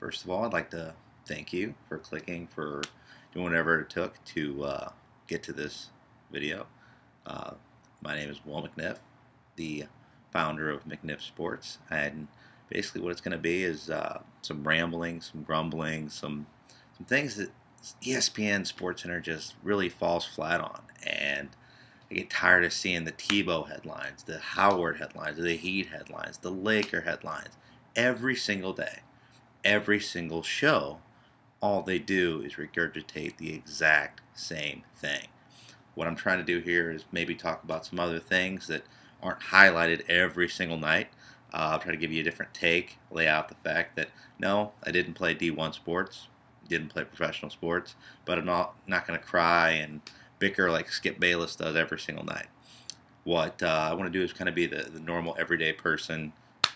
First of all, I'd like to thank you for clicking, for doing whatever it took to get to this video. Uh, my name is McNiff, the founder of McNiff Sports, and basically what it's going to be is some rambling, some grumbling, some things that ESPN SportsCenter just really falls flat on. And I get tired of seeing the Tebow headlines, the Howard headlines, the Heat headlines, the Laker headlines every single day. Every single show, all they do is regurgitate the exact same thing. What I'm trying to do here is maybe talk about some other things that aren't highlighted every single night. I'll try to give you a different take, lay out the fact that no, I didn't play D1 sports, didn't play professional sports, but I'm not going to cry and bicker like Skip Bayless does every single night. What I want to do is kind of be the normal everyday person.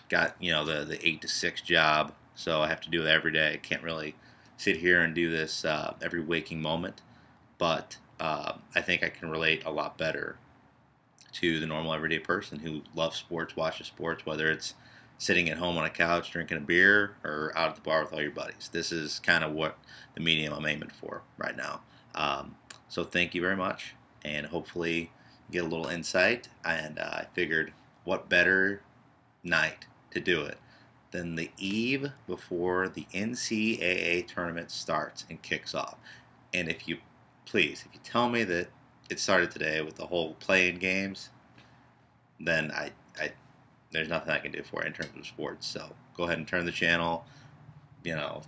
Got the 8 to 6 job, so I have to do it every day. I can't really sit here and do this every waking moment, but I think I can relate a lot better to the normal everyday person who loves sports, watches sports, whether it's sitting at home on a couch drinking a beer or out at the bar with all your buddies. This is kind of what the medium I'm aiming for right now. So thank you very much, and hopefully get a little insight. And I figured what better night to do it than the eve before the NCAA tournament starts and kicks off. And if you tell me that it started today with the whole playing games, then there's nothing I can do for it in terms of sports. So go ahead and turn the channel,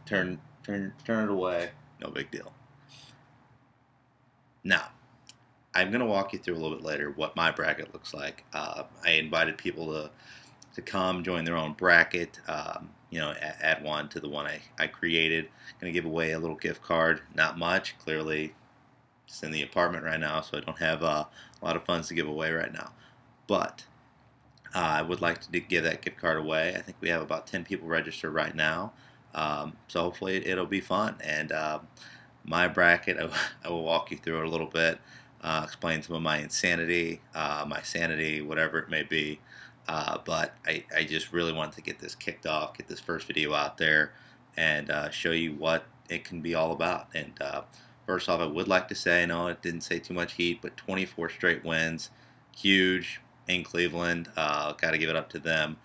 turn it away, no big deal. Now, I'm going to walk you through a little bit later what my bracket looks like. I invited people to come join their own bracket, add one to the one I created. Going to give away a little gift card, not much, clearly it's in the apartment right now, so I don't have a lot of funds to give away right now. But I would like to give that gift card away. I think we have about 10 people registered right now, so hopefully it'll be fun. And my bracket, I will walk you through it a little bit, explain some of my insanity, my sanity, whatever it may be. But I just really wanted to get this kicked off, get this first video out there, and show you what it can be all about. And first off, I would like to say, no, it didn't say too much heat, but 24 straight wins, huge in Cleveland. Got to give it up to them.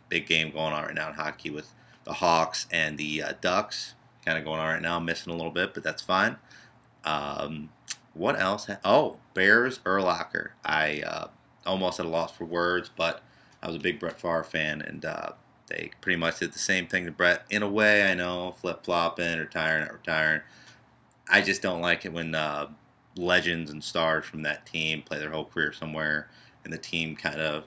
Big game going on right now in hockey with the Hawks and the Ducks. Kind of going on right now. I'm missing a little bit, but that's fine. What else? Oh, Bears Urlacher. I almost at a loss for words, but I was a big Brett Favre fan, and they pretty much did the same thing to Brett. In a way, I know, flip-flopping, retiring, not retiring. I just don't like it when legends and stars from that team play their whole career somewhere, and the team kind of,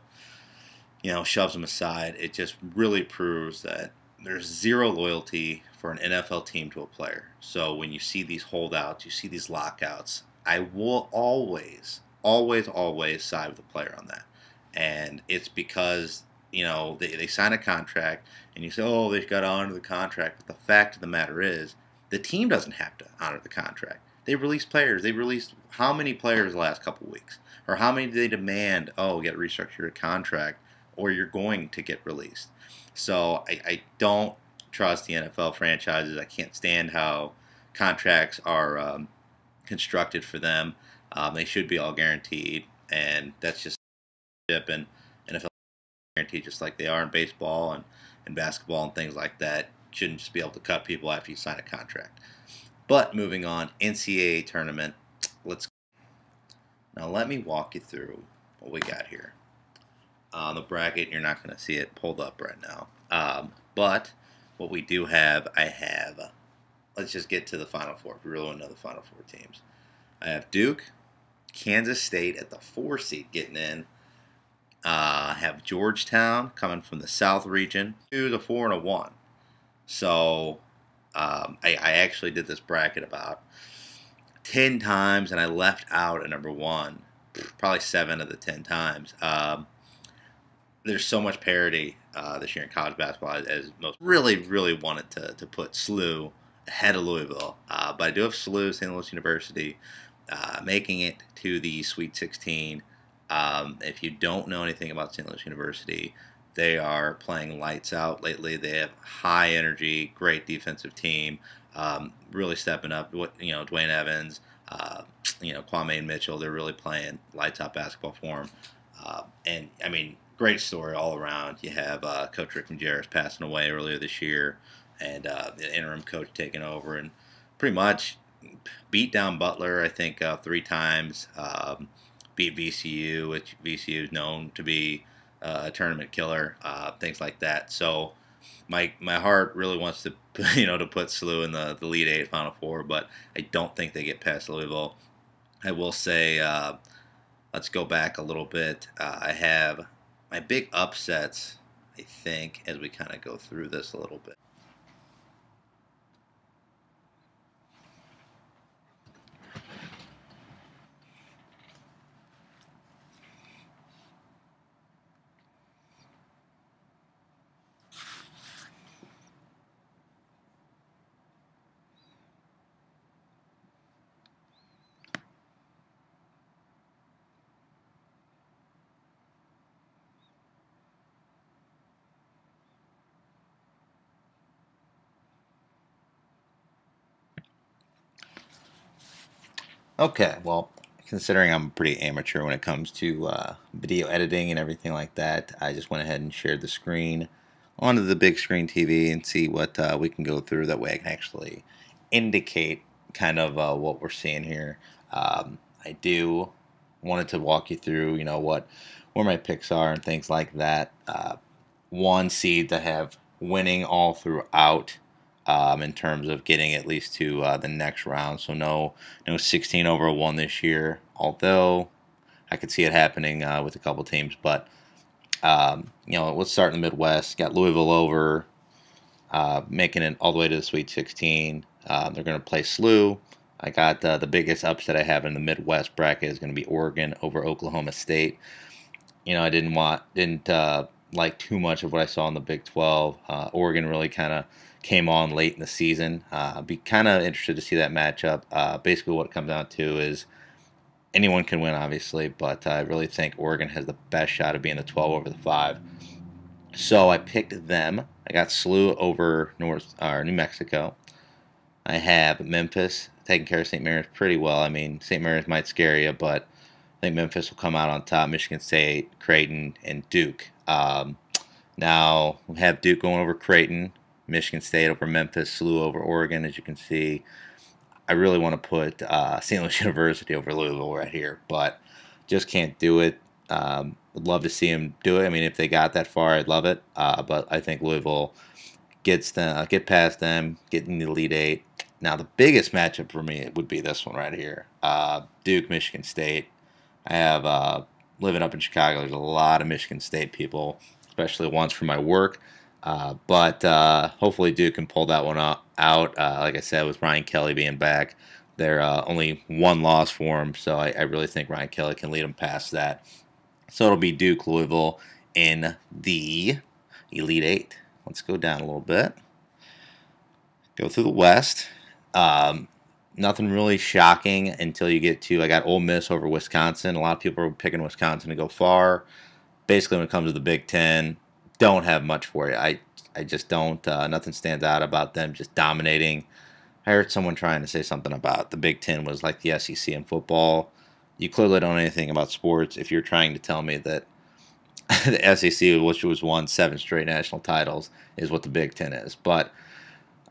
shoves them aside. It just really proves that there's zero loyalty for an NFL team to a player. So when you see these holdouts, you see these lockouts, I will always side with the player on that. And it's because, they sign a contract, and you say, oh, they've got to honor the contract. But the fact of the matter is, the team doesn't have to honor the contract. They release players. They released how many players the last couple of weeks? Or how many do they demand, oh, get restructured a contract, or you're going to get released? So I don't trust the NFL franchises. I can't stand how contracts are constructed for them. They should be all guaranteed, and that's just and NFL guaranteed just like they are in baseball and basketball and things like that. Shouldn't just be able to cut people after you sign a contract. But moving on, NCAA tournament. Now let me walk you through what we got here. The bracket, you're not going to see it pulled up right now. But what we do have, let's just get to the Final Four. If we really want to know the Final Four teams. I have Duke, Kansas State at the 4 seed getting in. I have Georgetown coming from the South region to the 4 and a 1. So I actually did this bracket about 10 times, and I left out a number 1 probably 7 of the 10 times. There's so much parity this year in college basketball, as most really wanted to put SLU ahead of Louisville. But I do have SLU, St. Louis University, making it to the Sweet 16. If you don't know anything about St. Louis University, They are playing lights out lately. They have high energy, great defensive team, really stepping up. Dwayne Evans, Kwame Mitchell, they're really playing lights out basketball for them. And I mean, great story all around. You have Coach Rick Majerus passing away earlier this year, and the interim coach taking over, and pretty much beat down Butler, I think, 3 times. Beat VCU, which VCU is known to be a tournament killer, things like that. So my heart really wants to to put SLU in the Elite Eight, Final Four, but I don't think they get past Louisville. I will say, let's go back a little bit. I have my big upsets, I think, as we kind of go through this a little bit. Okay, well, considering I'm pretty amateur when it comes to video editing and everything like that, I just went ahead and shared the screen onto the big screen TV and see what we can go through. That way I can actually indicate kind of what we're seeing here. I do wanted to walk you through, where my picks are and things like that. One seed that have winning all throughout in terms of getting at least to the next round. So no 16 over 1 this year, although I could see it happening with a couple teams. But let's start in the Midwest. Got Louisville over, making it all the way to the Sweet 16. They're going to play SLU. I got the biggest upset I have in the Midwest bracket is going to be Oregon over Oklahoma State. I didn't like too much of what I saw in the Big 12. Oregon really kind of came on late in the season. Be kind of interested to see that matchup. Basically, what it comes down to is anyone can win, obviously, but I really think Oregon has the best shot of being the 12 over the 5. So I picked them. I got SLU over New Mexico. I have Memphis taking care of St. Mary's pretty well. I mean, St. Mary's might scare you, but I think Memphis will come out on top. Michigan State, Creighton, and Duke. Now we have Duke going over Creighton, Michigan State over Memphis, SLU over Oregon. As you can see, I really want to put St. Louis University over Louisville right here, but just can't do it. Would love to see them do it. I mean, if they got that far, I'd love it. But I think Louisville get past them, get in the Elite Eight. Now, the biggest matchup for me would be this one right here, Duke, Michigan State. I have living up in Chicago. There's a lot of Michigan State people, especially ones from my work. But hopefully Duke can pull that one out. Like I said, with Ryan Kelly being back, they're only one loss for him, so I really think Ryan Kelly can lead them past that. So it'll be Duke, Louisville in the Elite Eight. Let's go down a little bit. Go through the West. Nothing really shocking until you get to, I got Ole Miss over Wisconsin. A lot of people are picking Wisconsin to go far. Basically, when it comes to the Big Ten, don't have much for you. I just don't. Nothing stands out about them just dominating. I heard someone trying to say something about the Big Ten was like the SEC in football. You clearly don't know anything about sports if you're trying to tell me that the SEC, which was won 7 straight national titles, is what the Big Ten is. But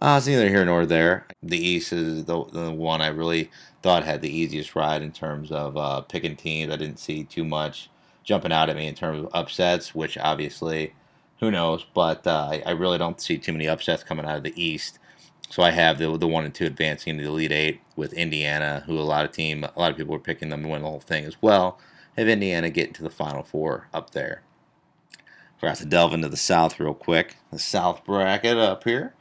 it's neither here nor there. The East is the one I really thought had the easiest ride in terms of picking teams. I didn't see too much jumping out at me in terms of upsets, which obviously, who knows? But I really don't see too many upsets coming out of the East. So I have the 1 and 2 advancing to the Elite Eight with Indiana, who a lot of people were picking them to win the whole thing as well. Have Indiana getting to the Final Four up there. Forgot to delve into the South real quick. The South bracket up here.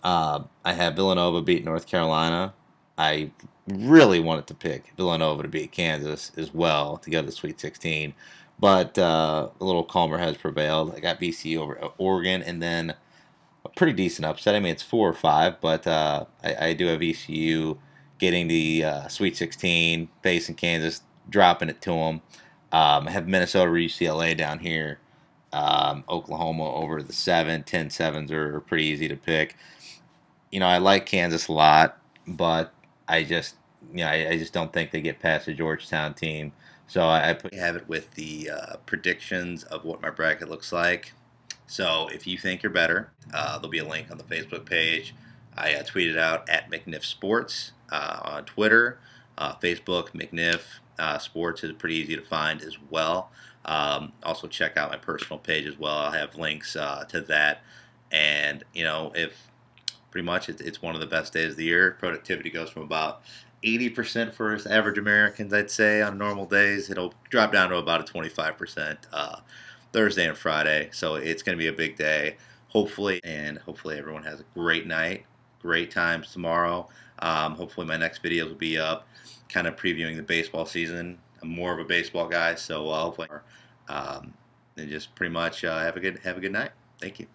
I have Villanova beat North Carolina. I really wanted to pick Villanova to beat Kansas as well to go to the Sweet 16, but a little calmer has prevailed. I got VCU over Oregon, and then a pretty decent upset. I mean, it's 4 or 5, but I do have VCU getting the Sweet 16, facing Kansas, dropping it to them. I have Minnesota or UCLA down here. Oklahoma over the 7. 10-7s are pretty easy to pick. I like Kansas a lot, but I just, I just don't think they get past the Georgetown team. So I have it with the predictions of what my bracket looks like. So if you think you're better, there'll be a link on the Facebook page. I tweeted out at McNiff Sports on Twitter, Facebook. McNiff Sports is pretty easy to find as well. Also check out my personal page as well. I'll have links to that. And if pretty much it's one of the best days of the year. Productivity goes from about 80% for us average Americans, I'd say, on normal days. It'll drop down to about a 25% Thursday and Friday. So it's going to be a big day, hopefully, and hopefully everyone has a great night, great times tomorrow. Hopefully my next videos will be up, kind of previewing the baseball season. I'm more of a baseball guy, so hopefully, and just pretty much have a good night. Thank you.